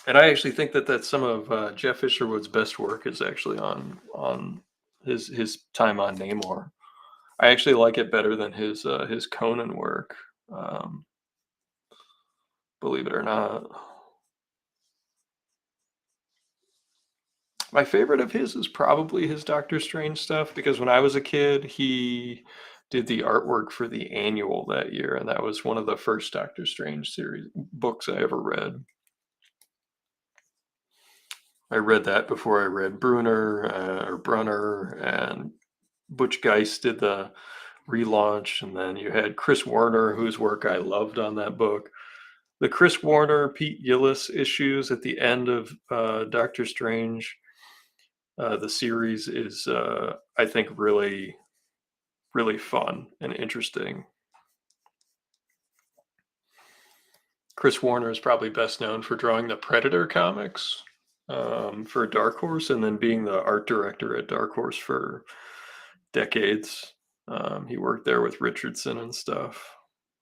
and I actually think that that's some of Jeff Isherwood's best work is actually on his time on Namor. I actually like it better than his Conan work, um, believe it or not. My favorite of his is probably his Doctor Strange stuff because when I was a kid, he did the artwork for the annual that year, and that was one of the first Doctor Strange series books I ever read. I read that before I read Brunner, and Butch Geist did the relaunch, and then you had Chris Warner, whose work I loved on that book. The Chris Warner, Pete Gillis issues at the end of Doctor Strange, the series is, I think, really, really fun and interesting. Chris Warner is probably best known for drawing the Predator comics for Dark Horse and then being the art director at Dark Horse for decades. He worked there with Richardson and stuff,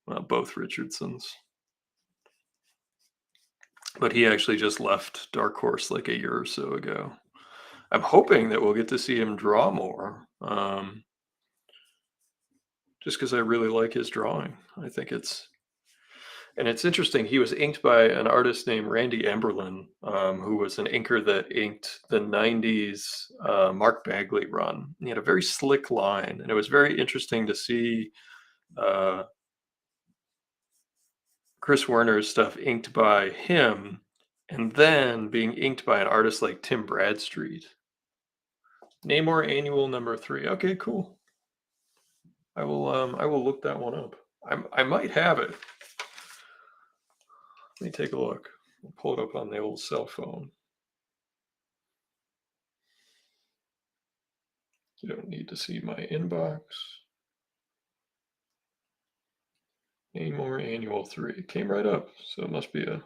well, both Richardsons. But he actually just left Dark Horse like a year or so ago. I'm hoping that we'll get to see him draw more, just because I really like his drawing. I think it's interesting. He was inked by an artist named Randy Emberlin, who was an inker that inked the '90s Mark Bagley run. He had a very slick line, and it was very interesting to see uh, Chris Werner's stuff inked by him, and then being inked by an artist like Tim Bradstreet. Namor Annual #3. Okay, cool. I will look that one up. I might have it. Let me take a look. I'll pull it up on the old cell phone. You don't need to see my inbox. Namor Annual 3. It came right up, so it must be a.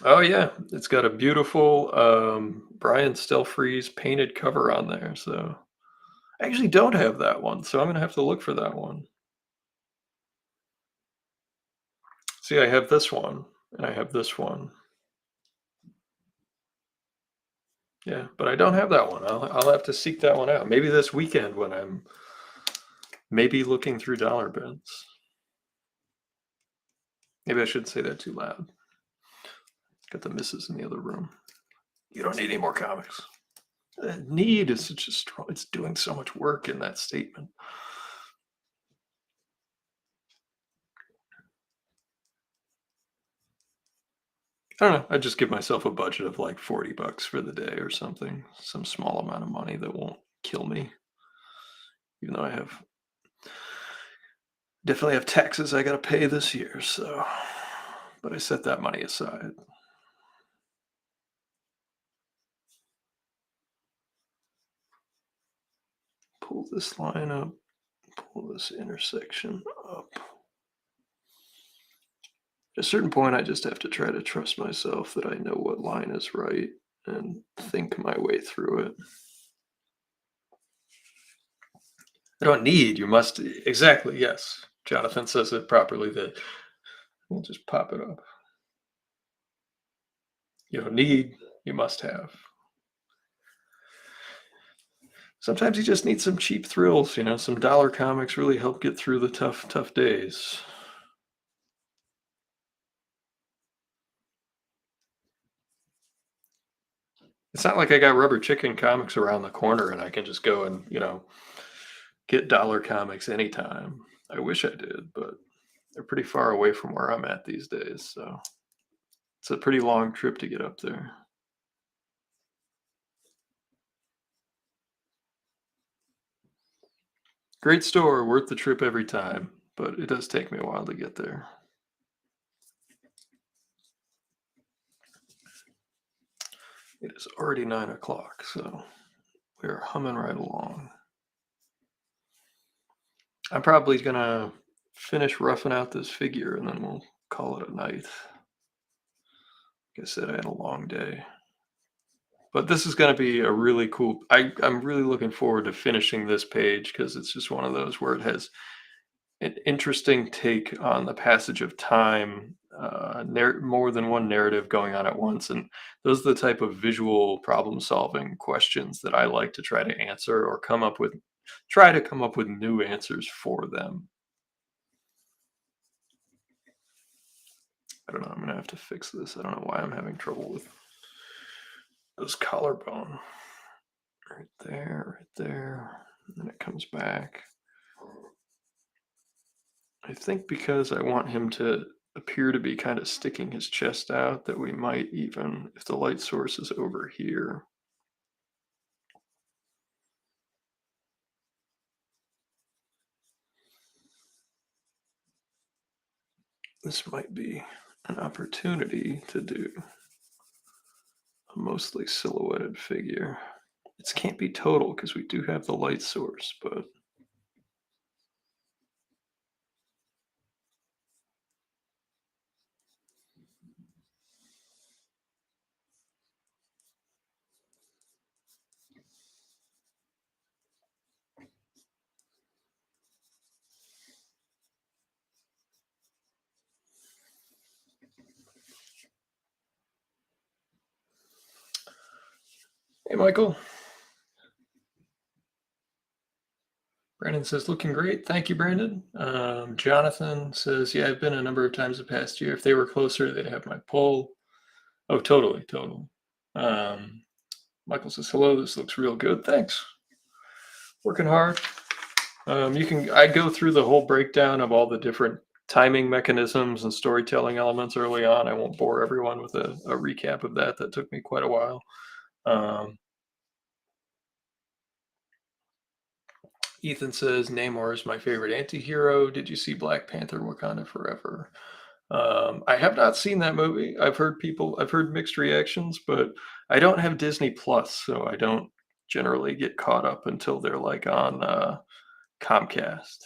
Oh yeah, it's got a beautiful Brian Stelfreeze painted cover on there. So I actually don't have that one, so I'm gonna have to look for that one. See, I have this one, and I have this one. Yeah, but I don't have that one. I'll have to seek that one out. Maybe this weekend when I'm maybe looking through dollar bins. Maybe I shouldn't say that too loud. Got the missus in the other room. You don't need any more comics. Need is such a strong. It's doing so much work in that statement. I don't know. I just give myself a budget of like $40 for the day or something. Some small amount of money that won't kill me. Even though I definitely have taxes I got to pay this year. So, but I set that money aside. Pull this line up. Pull this intersection up. At a certain point, I just have to try to trust myself that I know what line is right and think my way through it. I don't need, you must. Exactly, yes. Jonathan says it properly that we'll just pop it up. You don't need, you must have. Sometimes you just need some cheap thrills, some dollar comics really help get through the tough, tough days. It's not like I got Rubber Chicken comics around the corner and I can just go and, get dollar comics anytime. I wish I did, but they're pretty far away from where I'm at these days, so it's a pretty long trip to get up there. Great store, worth the trip every time, but it does take me a while to get there. It is already 9 o'clock, so we're humming right along. I'm probably gonna finish roughing out this figure and then we'll call it a night. Like I said, I had a long day. But this is gonna be a really cool I'm really looking forward to finishing this page because it's just one of those where it has an interesting take on the passage of time, more than one narrative going on at once, and those are the type of visual problem-solving questions that I like to try to answer or try to come up with new answers for them. I don't know, I'm gonna have to fix this. I don't know why I'm having trouble with this collarbone. Right there, and then it comes back. I think because I want him to appear to be kind of sticking his chest out, that we might even, if the light source is over here, this might be an opportunity to do a mostly silhouetted figure. It can't be total because we do have the light source, but hey, Michael. Brandon says, looking great. Thank you, Brandon. Jonathan says, yeah, I've been a number of times the past year. If they were closer, they'd have my pull. Oh, totally, totally. Um, Michael says, hello, this looks real good. Thanks. Working hard. I go through the whole breakdown of all the different timing mechanisms and storytelling elements early on. I won't bore everyone with a recap of that. That took me quite a while. Um, Ethan says Namor is my favorite anti-hero. Did you see Black Panther Wakanda Forever? I have not seen that movie. I've heard mixed reactions, but I don't have Disney Plus, so I don't generally get caught up until they're like on Comcast.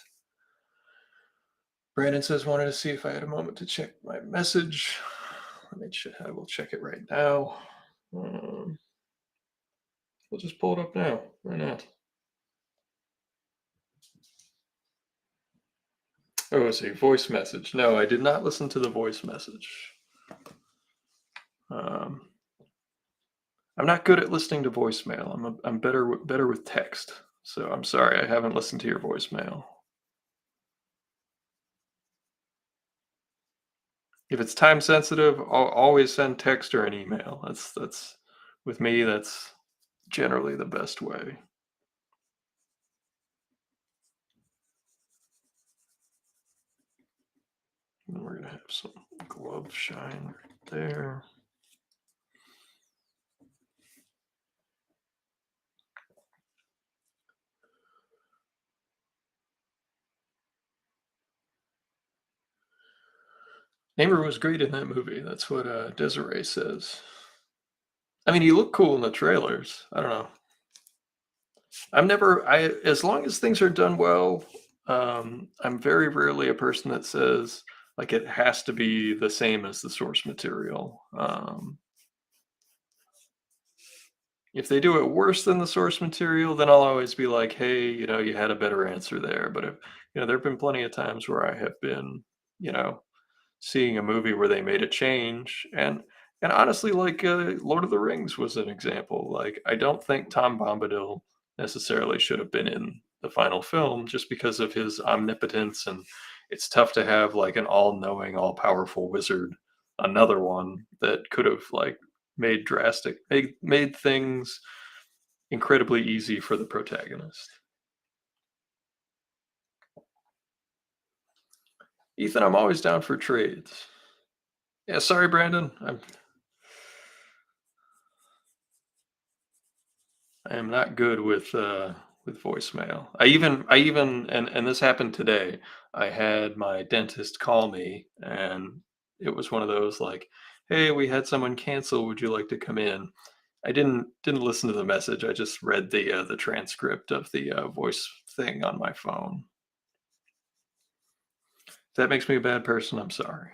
Brandon says wanted to see if I had a moment to check my message. Let me check. I will check it right now. Um, we'll just pull it up now. Why not? Oh, let's see. Voice message. No, I did not listen to the voice message. Um, I'm not good at listening to voicemail. I'm better with text. So I'm sorry I haven't listened to your voicemail. If it's time sensitive, I'll always send text or an email. That's with me. That's generally the best way. And we're gonna have some glove shine right there. Namor was great in that movie. That's what Desiree says. I mean, he looked cool in the trailers. I don't know. As long as things are done well, I'm very rarely a person that says like it has to be the same as the source material. If they do it worse than the source material, then I'll always be like, hey, you had a better answer there. But there have been plenty of times where I have been, you know, seeing a movie where they made a change and honestly like Lord of the Rings was an example. Like I don't think Tom Bombadil necessarily should have been in the final film just because of his omnipotence, and it's tough to have like an all-knowing, all-powerful wizard, another one that could have like made things incredibly easy for the protagonist. Ethan, I'm always down for trades. Yeah, sorry Brandon, I am not good with with voicemail. I even and this happened today. I had my dentist call me, and it was one of those like, "Hey, we had someone cancel. Would you like to come in?" I didn't listen to the message. I just read the transcript of the voice thing on my phone. If that makes me a bad person, I'm sorry.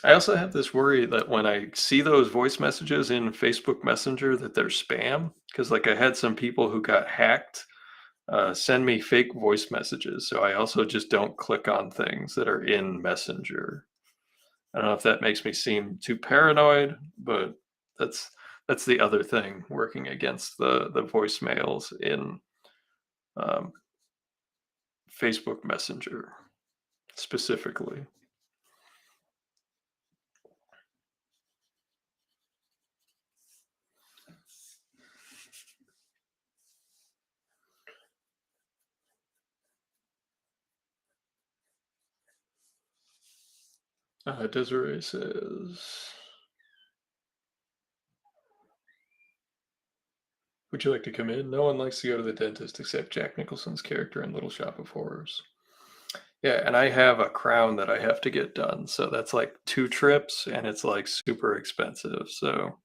I also have this worry that when I see those voice messages in Facebook Messenger that they're spam, because like I had some people who got hacked send me fake voice messages. So I also just don't click on things that are in Messenger. I don't know if that makes me seem too paranoid, but that's that's the other thing working against the voicemails in um, Facebook Messenger specifically. Desiree says, "Would you like to come in? No one likes to go to the dentist except Jack Nicholson's character in Little Shop of Horrors." Yeah, and I have a crown that I have to get done, so that's like 2 trips, and it's, like, super expensive, so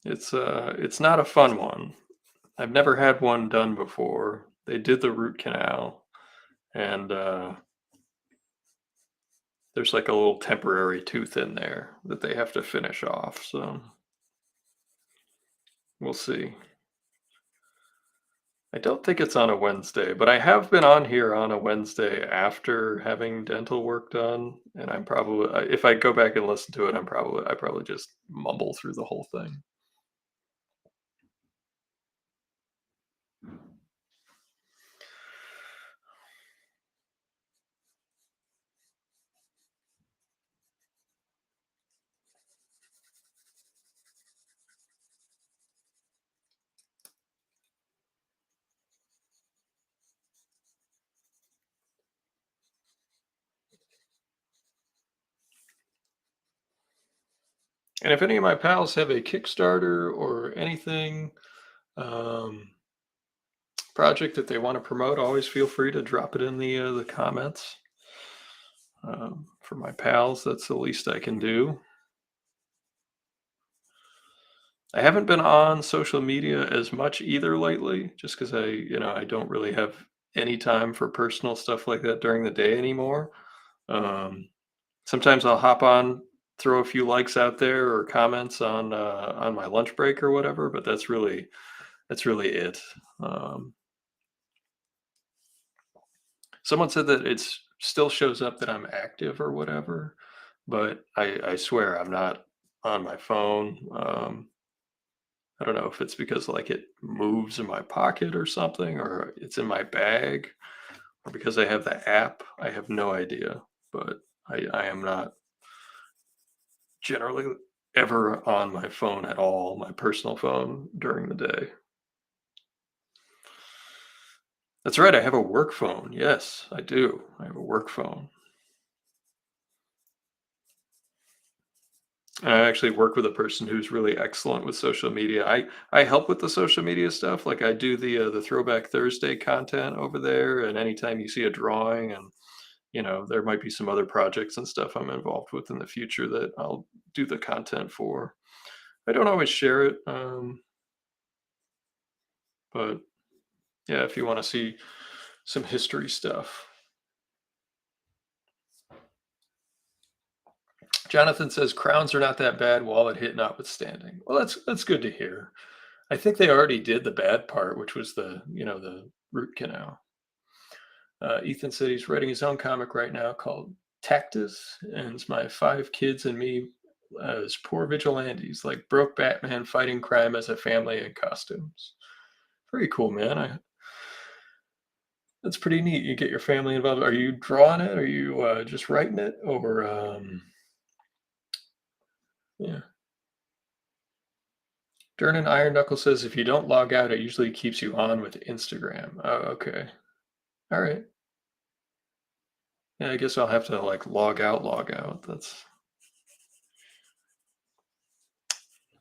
it's not a fun one. I've never had one done before. They did the root canal, and, there's, like, a little temporary tooth in there that they have to finish off, so we'll see. I don't think it's on a Wednesday, but I have been on here on a Wednesday after having dental work done, and I'm probably if I go back and listen to it, I probably just mumble through the whole thing. And if any of my pals have a Kickstarter or anything, um, project that they want to promote, always feel free to drop it in the comments. For my pals, that's the least I can do. I haven't been on social media as much either lately, just because I don't really have any time for personal stuff like that during the day anymore. Um, Sometimes I'll hop on, throw a few likes out there or comments on my lunch break or whatever, but that's really it. Um, Someone said that it's still shows up that I'm active or whatever, but I swear I'm not on my phone. I don't know if it's because like it moves in my pocket or something, or it's in my bag, or because I have the app. I have no idea, but I am not generally ever on my phone at all, my personal phone during the day. That's right. I have a work phone. Yes, I do. I have a work phone. I actually work with a person who's really excellent with social media. I help with the social media stuff. Like I do the Throwback Thursday content over there, and anytime you see a drawing, and there might be some other projects and stuff I'm involved with in the future that I'll do the content for. I don't always share it, but yeah, if you want to see some history stuff. Jonathan says crowns are not that bad, wallet hit notwithstanding. Well, that's good to hear. I think they already did the bad part, which was the root canal. Ethan said he's writing his own comic right now called Tactus, and it's my five kids and me as poor vigilantes, like broke Batman fighting crime as a family in costumes. Very cool, man. That's pretty neat. You get your family involved. Are you drawing it? Are you just writing it? Or yeah. Durnan Iron Knuckle says if you don't log out, it usually keeps you on with Instagram. Oh, okay. All right. Yeah, I guess I'll have to like log out, log out. That's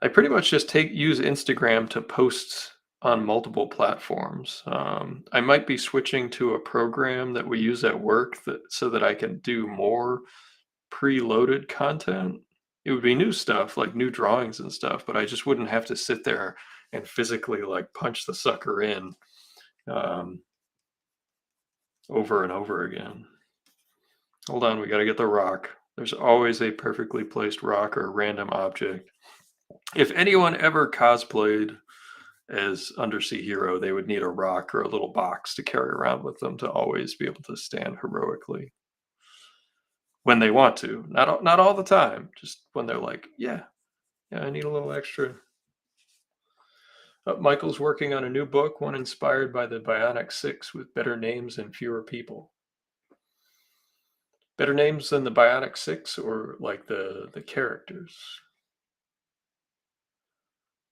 I pretty much just take use Instagram to post on multiple platforms. I might be switching to a program that we use at work that so that I can do more preloaded content. It would be new stuff, like new drawings and stuff, but I just wouldn't have to sit there and physically like punch the sucker in um, over and over again. Hold on, we got to get the rock. There's always a perfectly placed rock or random object. If anyone ever cosplayed as Undersea Hero, they would need a rock or a little box to carry around with them to always be able to stand heroically when they want to. Not all the time, just when they're like, yeah, yeah, I need a little extra. Michael's working on a new book, one inspired by the Bionic Six, with better names and fewer people. Better names than the Bionic Six, or like the characters.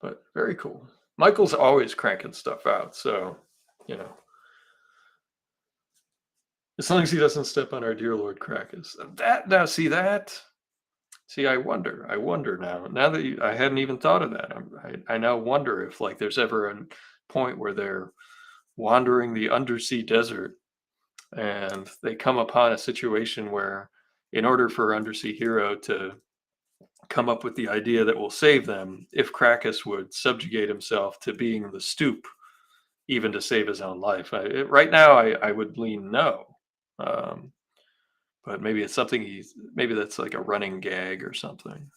But very cool. Michael's always cranking stuff out, so you know, as long as he doesn't step on our dear Lord Crackus. That now, see that. See, I wonder now. Now that I hadn't even thought of that. I now wonder if like there's ever a point where they're wandering the undersea desert and they come upon a situation where, in order for Undersea Hero to come up with the idea that will save them, if Crackus would subjugate himself to being the stoop, even to save his own life. Right now, I would lean no. Um, but maybe it's something maybe that's like a running gag or something.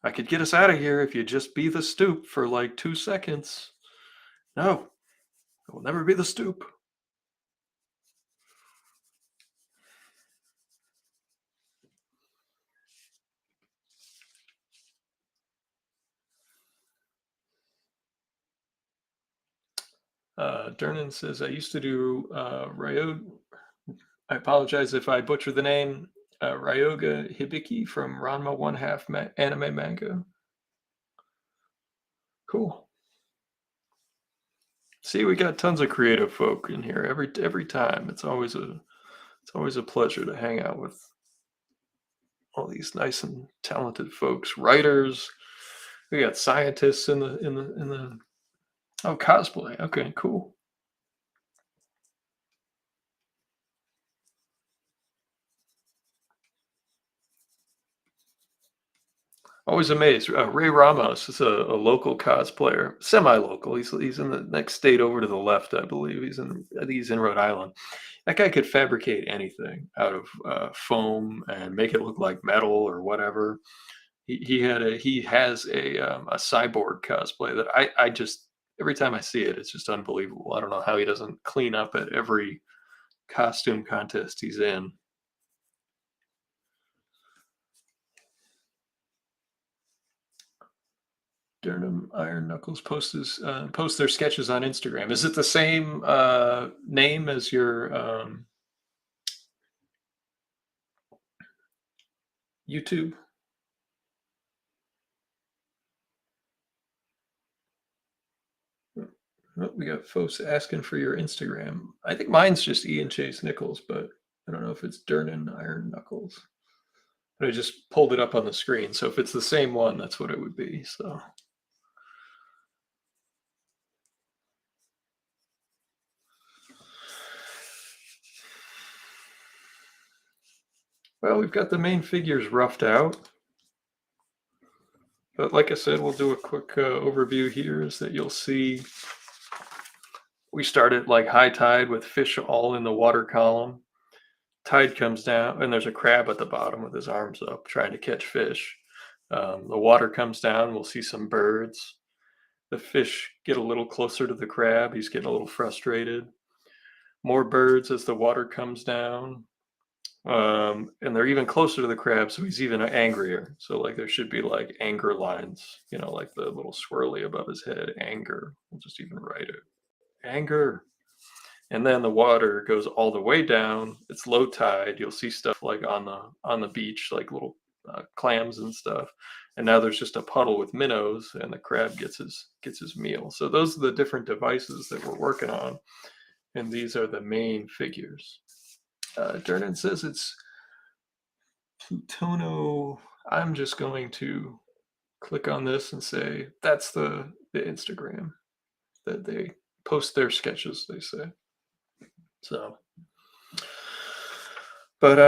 I could get us out of here if you just be the stoop for like 2 seconds. No, it will never be the stoop. Dernan says, I used to do I apologize if I butcher the name. Ryoga Hibiki from Ranma One Half anime manga. Cool. See, we got tons of creative folk in here every time. It's always a pleasure to hang out with all these nice and talented folks. Writers. We got scientists in the oh, cosplay. Okay, cool. Always amazed. Ray Ramos is a local cosplayer, semi-local. He's in the next state over to the left, I believe. I think he's in Rhode Island. That guy could fabricate anything out of foam and make it look like metal or whatever. He has a cyborg cosplay that I just every time I see it, it's just unbelievable. I don't know how he doesn't clean up at every costume contest he's in. Durham Iron Knuckles post their sketches on Instagram. Is it the same name as your YouTube? Oh, we got folks asking for your Instagram. I think mine's just Ian Chase Nichols, but I don't know if it's Durnan Iron Knuckles. But I just pulled it up on the screen, so if it's the same one, that's what it would be. So, well, we've got the main figures roughed out. But like I said, we'll do a quick overview here is that you'll see we started like high tide with fish all in the water column. Tide comes down, and there's a crab at the bottom with his arms up trying to catch fish. The water comes down, we'll see some birds. The fish get a little closer to the crab. He's getting a little frustrated. More birds as the water comes down. And they're even closer to the crab, so he's even angrier. So like there should be like anger lines, like the little swirly above his head. Anger. We'll just even write it. Anger. And then the water goes all the way down. It's low tide. You'll see stuff like on the beach, like little clams and stuff. And now there's just a puddle with minnows, and the crab gets his meal. So those are the different devices that we're working on, and these are the main figures. Dernan says it's Plutono. I'm just going to click on this and say that's the Instagram that they post their sketches, they say. So, but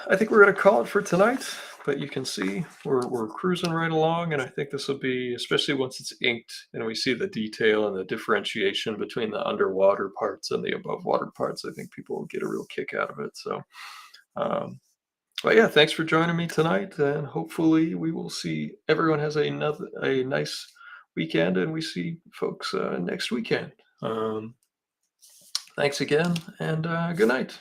I think we're going to call it for tonight. But you can see we're cruising right along, and I think this will be, especially once it's inked and we see the detail and the differentiation between the underwater parts and the above water parts. I think people will get a real kick out of it. So, um, but yeah, thanks for joining me tonight, and hopefully we will see everyone has a nice weekend, and we see folks next weekend. Thanks again, and good night.